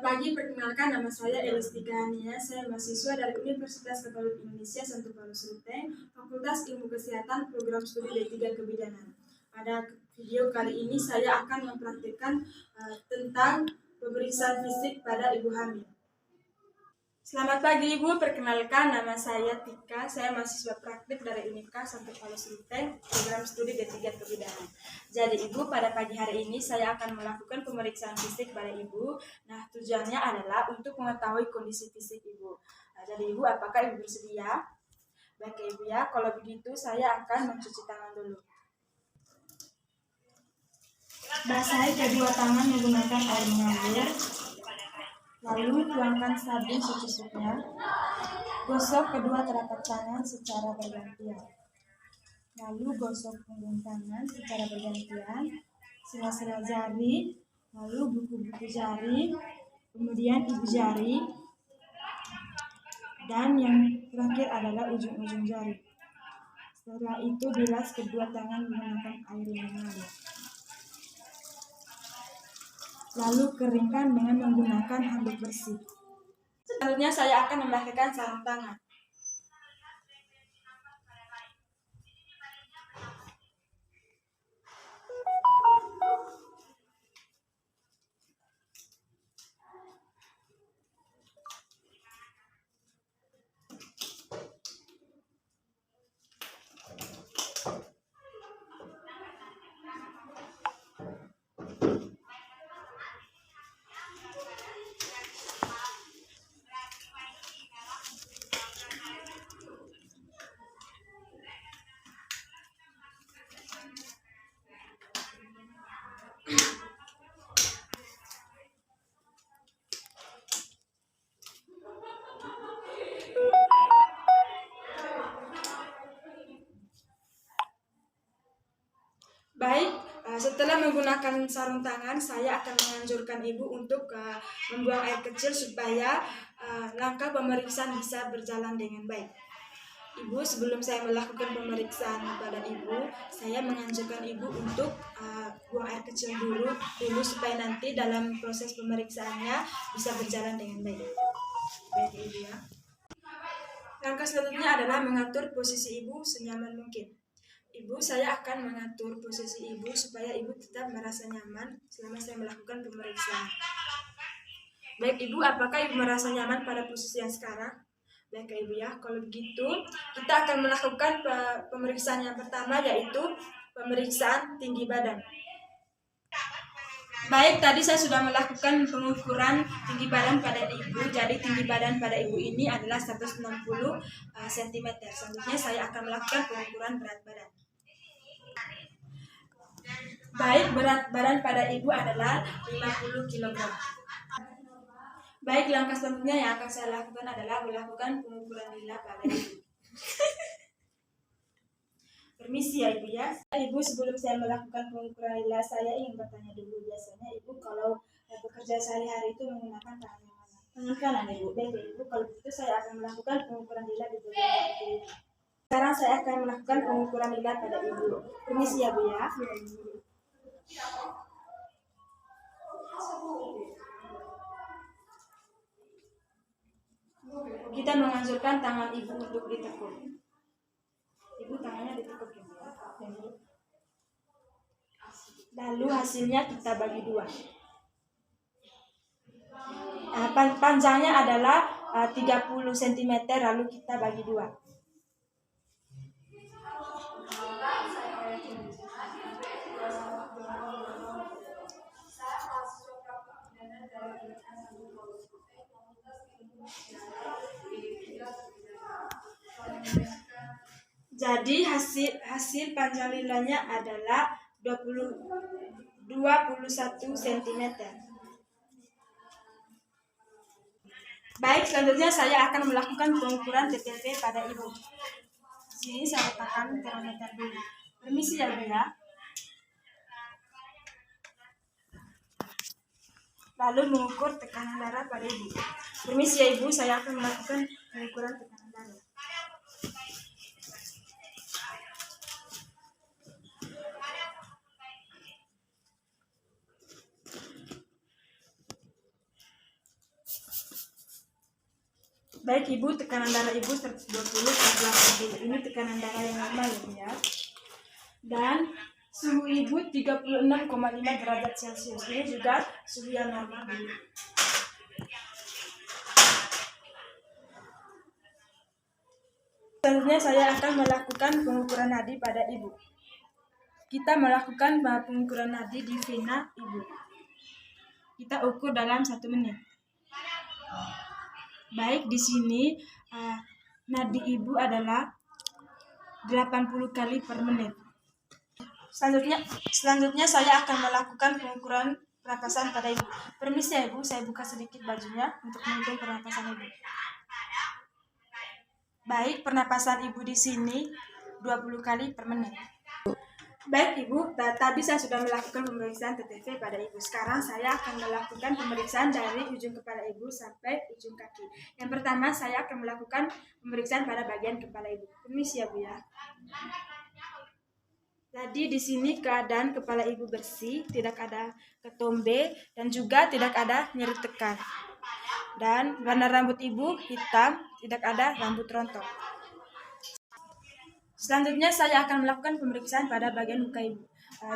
Selamat pagi, perkenalkan nama saya Elistika Hania. Saya mahasiswa dari Universitas Katolik Indonesia Santo Paulus Ruteng, Fakultas Ilmu Kesehatan, Program Studi D3 Kebidanan. Pada video kali ini saya akan mempraktikkan tentang pemeriksaan fisik pada ibu hamil. Selamat pagi Ibu, perkenalkan nama saya Tika. Saya mahasiswa praktik dari Universitas Santo Paulus Ruteng, Program Studi D3 Kebidanan. Jadi Ibu, pada pagi hari ini saya akan melakukan pemeriksaan fisik pada Ibu. Nah, tujuannya adalah untuk mengetahui kondisi fisik Ibu. Jadi Ibu, apakah Ibu bersedia? Baik Ibu ya, kalau begitu saya akan mencuci tangan dulu. Basahi kedua tangan menggunakan air mengalir. Lalu tuangkan sabun secukupnya. Gosok kedua telapak tangan secara bergantian. Lalu gosok punggung tangan secara bergantian, sela-sela jari, lalu buku-buku jari, kemudian ibu jari, dan yang terakhir adalah ujung-ujung jari. Setelah itu bilas kedua tangan menggunakan air yang mengalir. Lalu keringkan dengan menggunakan handuk bersih. Selanjutnya saya akan memakaikan sarung tangan. Baik, setelah menggunakan sarung tangan, saya akan menganjurkan Ibu untuk membuang air kecil supaya langkah pemeriksaan bisa berjalan dengan baik. Ibu, sebelum saya melakukan pemeriksaan pada Ibu, saya menganjurkan Ibu untuk buang air kecil dulu supaya nanti dalam proses pemeriksaannya bisa berjalan dengan baik. Baik Ibu ya. Langkah selanjutnya adalah mengatur posisi Ibu senyaman mungkin. Ibu, saya akan mengatur posisi Ibu supaya Ibu tetap merasa nyaman selama saya melakukan pemeriksaan. Baik Ibu, apakah Ibu merasa nyaman pada posisi yang sekarang? Baik Ibu ya, kalau begitu kita akan melakukan pemeriksaan yang pertama, yaitu pemeriksaan tinggi badan. Baik, tadi saya sudah melakukan pengukuran tinggi badan pada Ibu. Jadi tinggi badan pada Ibu ini adalah 160 cm. Selanjutnya saya akan melakukan pengukuran berat badan. Baik, berat badan pada Ibu adalah 50 kg. Baik, langkah selanjutnya yang akan saya lakukan adalah melakukan pengukuran lila pada Ibu. Permisi ya Ibu ya. Ibu, sebelum saya melakukan pengukuran lila, saya ingin bertanya dulu. Biasanya Ibu kalau bekerja sehari-hari itu menggunakan tangan yang mana? Tangan kanan Ibu. Baik Ibu, kalau begitu saya akan melakukan pengukuran lila di bagian kiri. Sekarang saya akan melakukan pengukuran lila pada Ibu. Permisi ya Bu ya. Kita menganjurkan tangan Ibu untuk ditekuk. Ibu tangannya ditekuk ya. Lalu hasilnya kita bagi dua. Panjangnya adalah 30 cm, lalu kita bagi dua. Jadi hasil panjang lilanya adalah 21 cm. Baik, selanjutnya saya akan melakukan pengukuran TTP pada Ibu. Sini saya letakkan termometer dulu. Permisi ya Bu ya. Lalu mengukur tekanan darah pada Ibu. Permisi ya Ibu, saya akan melakukan pengukuran tekanan darah. Baik Ibu, tekanan darah Ibu 120/80. Ini tekanan darah yang normal ya Bu ya. Dan suhu Ibu 36,5 derajat Celcius. Ini juga suhu yang normal Bu. Selanjutnya saya akan melakukan pengukuran nadi pada Ibu. Kita melakukan pengukuran nadi di vena Ibu. Kita ukur dalam 1 menit. Baik, di sini nadi Ibu adalah 80 kali per menit. Selanjutnya saya akan melakukan pengukuran pernapasan pada Ibu. Permisi ya Ibu, saya buka sedikit bajunya untuk menghitung pernapasan Ibu. Baik, pernapasan Ibu di sini 20 kali per menit. Baik Ibu, tadi saya sudah melakukan pemeriksaan TTV pada Ibu. Sekarang saya akan melakukan pemeriksaan dari ujung kepala Ibu sampai ujung kaki. Yang pertama saya akan melakukan pemeriksaan pada bagian kepala Ibu. Permisi ya Bu ya. Jadi di sini keadaan kepala Ibu bersih, tidak ada ketombe dan juga tidak ada nyeri tekan. Dan warna rambut Ibu hitam, tidak ada rambut rontok. Selanjutnya saya akan melakukan pemeriksaan pada bagian muka Ibu.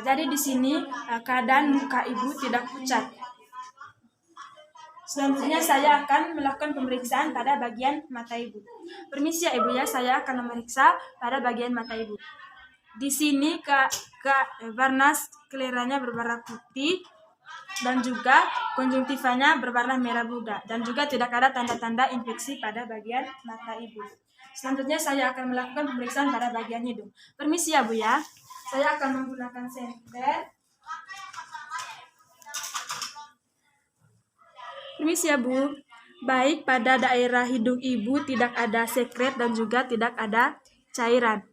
Jadi di sini keadaan muka Ibu tidak pucat. Selanjutnya saya akan melakukan pemeriksaan pada bagian mata Ibu. Permisi ya Ibu ya, saya akan memeriksa pada bagian mata Ibu. Di sini warna skleranya berwarna putih dan juga konjungtivanya berwarna merah muda dan juga tidak ada tanda-tanda infeksi pada bagian mata Ibu. Selanjutnya saya akan melakukan pemeriksaan pada bagian hidung. Permisi ya Bu ya. Saya akan menggunakan senter. Permisi ya Bu. Baik, pada daerah hidung Ibu tidak ada sekret dan juga tidak ada cairan.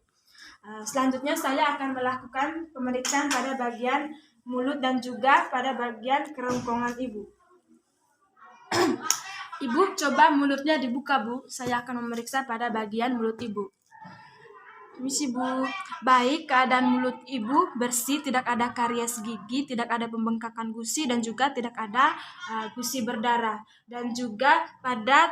Selanjutnya saya akan melakukan pemeriksaan pada bagian mulut dan juga pada bagian kerongkongan Ibu. Ibu, coba mulutnya dibuka Bu. Saya akan memeriksa pada bagian mulut Ibu. Permisi Bu. Baik, keadaan mulut Ibu bersih, tidak ada karies gigi, tidak ada pembengkakan gusi dan juga tidak ada gusi berdarah. Dan juga pada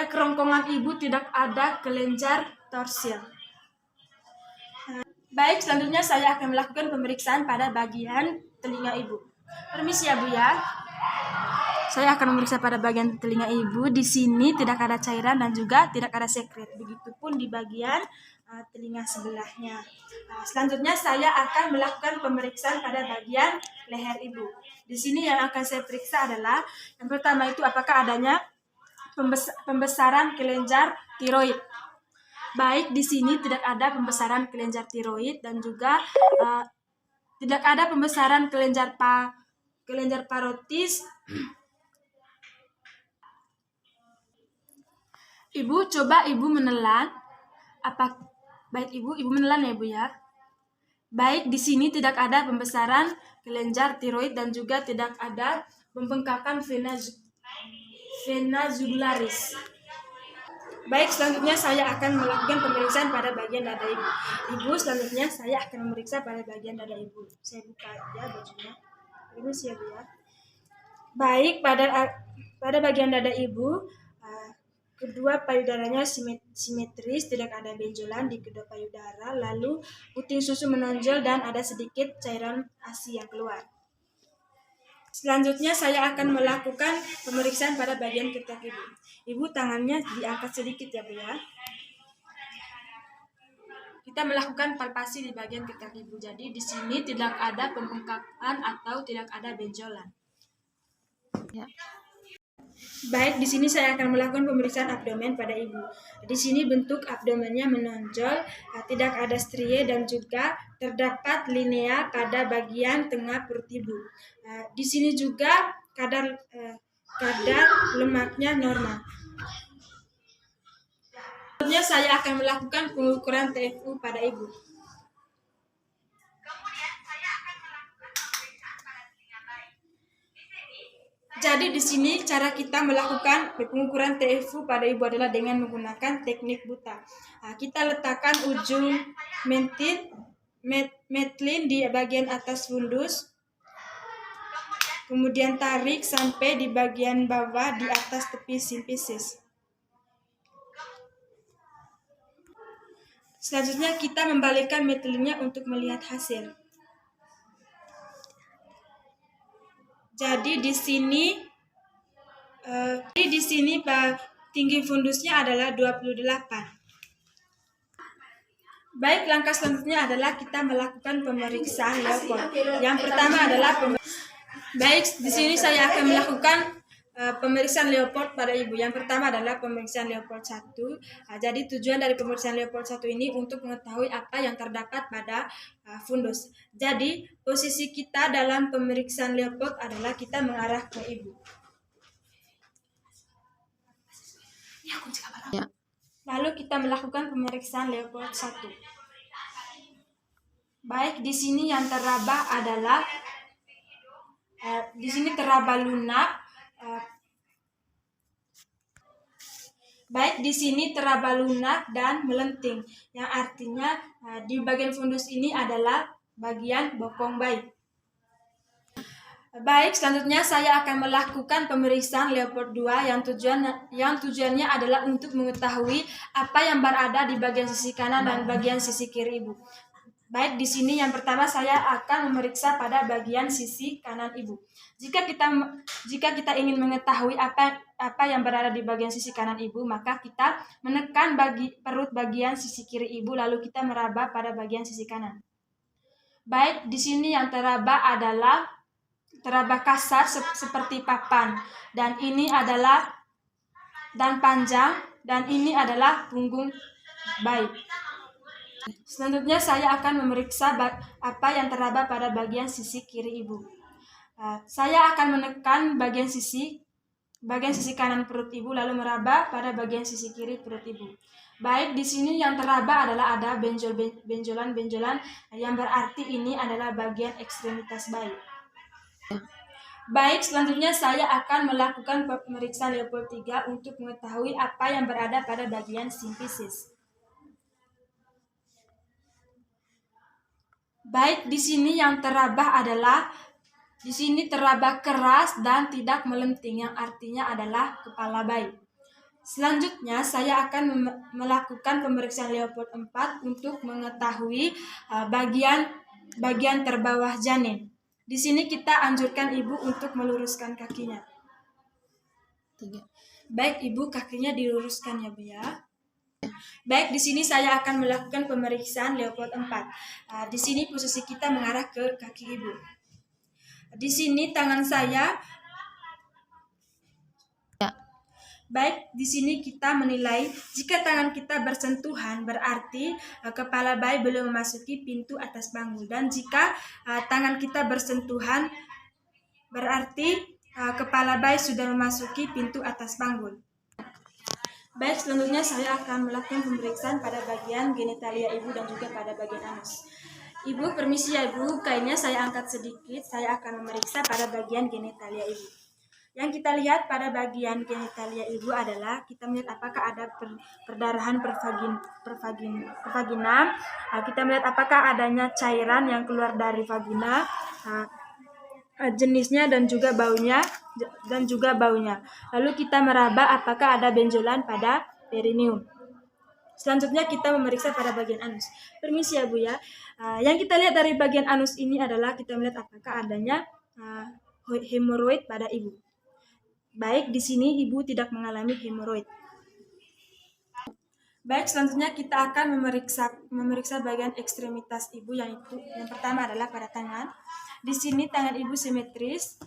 kerongkongan Ibu tidak ada kelenjar torsil. Baik, selanjutnya saya akan melakukan pemeriksaan pada bagian telinga Ibu. Permisi ya Bu ya. Saya akan memeriksa pada bagian telinga Ibu. Di sini tidak ada cairan dan juga tidak ada sekret. Begitupun di bagian telinga sebelahnya. Selanjutnya saya akan melakukan pemeriksaan pada bagian leher Ibu. Di sini yang akan saya periksa adalah yang pertama itu apakah adanya pembesaran kelenjar tiroid. Baik, di sini tidak ada pembesaran kelenjar tiroid dan juga tidak ada pembesaran kelenjar parotis. Ibu, coba Ibu menelan. Baik Ibu menelan ya Bu ya. Baik, di sini tidak ada pembesaran kelenjar tiroid dan juga tidak ada pembengkakan vena jugularis. Baik, selanjutnya saya akan melakukan pemeriksaan pada bagian dada Ibu. Ibu, selanjutnya saya akan memeriksa pada bagian dada Ibu. Saya buka ya bajunya. Ibu siap ya. Baik, pada bagian dada Ibu, kedua payudaranya simetris, tidak ada benjolan di kedua payudara, lalu puting susu menonjol dan ada sedikit cairan ASI yang keluar. Selanjutnya saya akan melakukan pemeriksaan pada bagian ketiak Ibu. Ibu, tangannya diangkat sedikit ya Bu ya. Kita melakukan palpasi di bagian ketiak Ibu. Jadi di sini tidak ada pembengkakan atau tidak ada benjolan. Ya. Baik, di sini saya akan melakukan pemeriksaan abdomen pada Ibu. Di sini bentuk abdomennya menonjol, tidak ada strie dan juga terdapat linea pada bagian tengah perut Ibu. Di sini juga kadar lemaknya normal. Selanjutnya saya akan melakukan pengukuran TFU pada Ibu. Jadi di sini cara kita melakukan pengukuran TFU pada Ibu adalah dengan menggunakan teknik buta. Kita letakkan ujung metlin di bagian atas fundus. Kemudian tarik sampai di bagian bawah di atas tepi simpisis. Selanjutnya kita membalikkan metodenya untuk melihat hasil. Jadi di sini tinggi fundusnya adalah 28. Baik, langkah selanjutnya adalah kita melakukan pemeriksaan Leopold. Yang pertama adalah baik, di sini saya akan melakukan pemeriksaan Leopold pada ibu. Yang pertama adalah pemeriksaan Leopold 1. Jadi tujuan dari pemeriksaan Leopold 1 ini untuk mengetahui apa yang terdapat pada fundus. Jadi posisi kita dalam pemeriksaan Leopold adalah kita mengarah ke ibu. Lalu kita melakukan pemeriksaan Leopold 1. Baik, di sini yang teraba adalah di sini teraba lunak. Baik, di sini teraba lunak dan melenting, yang artinya di bagian fundus ini adalah bagian bokong bayi. Baik, selanjutnya saya akan melakukan pemeriksaan Leopold 2 yang tujuannya adalah untuk mengetahui apa yang berada di bagian sisi kanan dan bagian sisi kiri ibu. Baik, di sini yang pertama saya akan memeriksa pada bagian sisi kanan ibu. Jika kita ingin mengetahui apa yang berada di bagian sisi kanan ibu, maka kita menekan perut bagian sisi kiri ibu, lalu kita meraba pada bagian sisi kanan. Baik, di sini yang teraba adalah teraba kasar seperti papan, dan ini adalah panjang, dan ini adalah punggung bayi. Selanjutnya saya akan memeriksa apa yang teraba pada bagian sisi kiri ibu. Saya akan menekan bagian sisi kanan perut ibu, lalu meraba pada bagian sisi kiri perut ibu. Baik, di sini yang teraba adalah ada benjolan-benjolan yang berarti ini adalah bagian ekstremitas bayi. Baik, selanjutnya saya akan melakukan pemeriksaan Leopold 3 untuk mengetahui apa yang berada pada bagian simpisis. Baik, di sini yang teraba adalah teraba keras dan tidak melenting, yang artinya adalah kepala bayi. Selanjutnya saya akan melakukan pemeriksaan Leopold 4 untuk mengetahui bagian terbawah janin. Di sini kita anjurkan ibu untuk meluruskan kakinya. Baik, ibu, kakinya diluruskan ya Bu ya. Baik, di sini saya akan melakukan pemeriksaan Leopold 4. Di sini posisi kita mengarah ke kaki ibu. Di sini tangan saya. Baik, di sini kita menilai jika tangan kita bersentuhan berarti kepala bayi belum memasuki pintu atas panggul, dan jika tangan kita bersentuhan berarti kepala bayi sudah memasuki pintu atas panggul. Baik, selanjutnya saya akan melakukan pemeriksaan pada bagian genitalia ibu dan juga pada bagian anus. Ibu, permisi ya ibu, kainnya saya angkat sedikit. Saya akan memeriksa pada bagian genitalia ibu. Yang kita lihat pada bagian genitalia ibu adalah kita melihat apakah ada perdarahan pervagina. Kita melihat apakah adanya cairan yang keluar dari vagina, jenisnya dan juga baunya. Lalu kita meraba apakah ada benjolan pada perineum. Selanjutnya kita memeriksa pada bagian anus. Permisi ya Bu ya. Yang kita lihat dari bagian anus ini adalah kita melihat apakah adanya hemoroid pada ibu. Baik, di sini ibu tidak mengalami hemoroid. Baik, selanjutnya kita akan memeriksa bagian ekstremitas ibu, yang pertama adalah pada tangan. Di sini tangan ibu simetris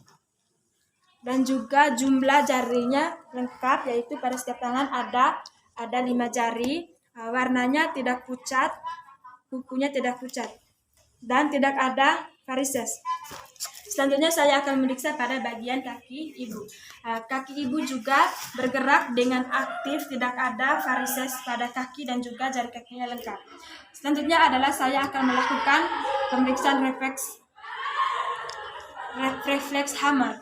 dan juga jumlah jarinya lengkap, yaitu pada setiap tangan ada 5 jari. Warnanya tidak pucat, kukunya tidak pucat, dan tidak ada varises. Selanjutnya saya akan memeriksa pada bagian kaki ibu. Kaki ibu juga bergerak dengan aktif, tidak ada varises pada kaki dan juga jari kakinya lengkap. Selanjutnya adalah saya akan melakukan pemeriksaan refleks Hammer.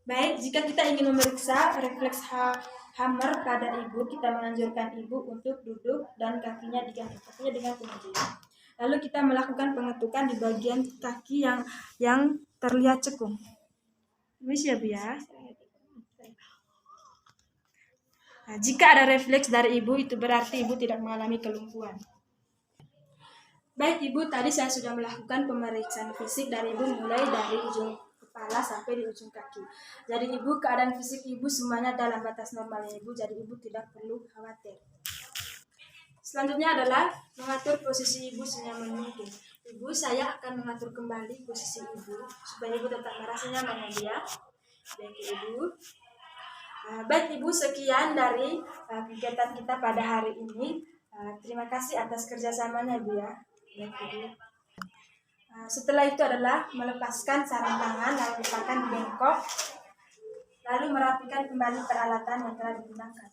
Baik, jika kita ingin memeriksa refleks Hammer pada ibu, kita menganjurkan ibu untuk duduk dan kakinya digantung dengan penunjuk. Lalu kita melakukan pengetukan di bagian kaki yang terlihat cekung. Wis ya, Bu ya. Nah, jika ada refleks dari Ibu, itu berarti Ibu tidak mengalami kelumpuhan. Baik Ibu, tadi saya sudah melakukan pemeriksaan fisik dari Ibu mulai dari ujung kepala sampai di ujung kaki. Jadi Ibu, keadaan fisik Ibu semuanya dalam batas normalnya Ibu, jadi Ibu tidak perlu khawatir. Selanjutnya adalah mengatur posisi Ibu senyaman mungkin. Ibu, saya akan mengatur kembali posisi Ibu supaya Ibu tetap merasa nyaman ya. Baik Ibu. Baik Ibu, sekian dari kegiatan kita pada hari ini. Terima kasih atas kerjasamanya Ibu ya. Baik Ibu. Setelah itu adalah melepaskan sarung tangan, lalu letakkan di bengkok, lalu merapikan kembali peralatan yang telah digunakan.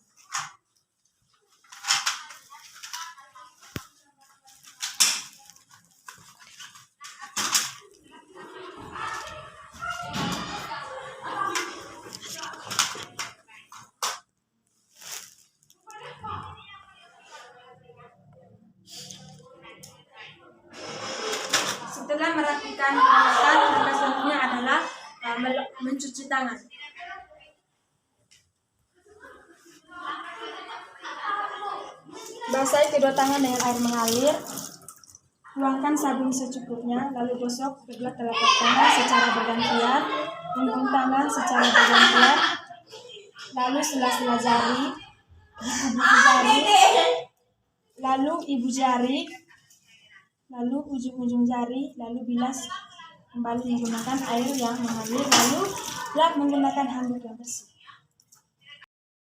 Setelah merapikan peralatan, langkah selanjutnya adalah mencuci tangan. Basahi kedua tangan dengan air mengalir. Tuangkan sabun secukupnya, lalu gosok kedua telapak tangan secara bergantian, ujung tangan secara bergantian, lalu sela-sela jari, ibu jari, lalu ujung-ujung jari, lalu bilas kembali menggunakan air yang mengalir, lalu lap menggunakan handuk yang bersih.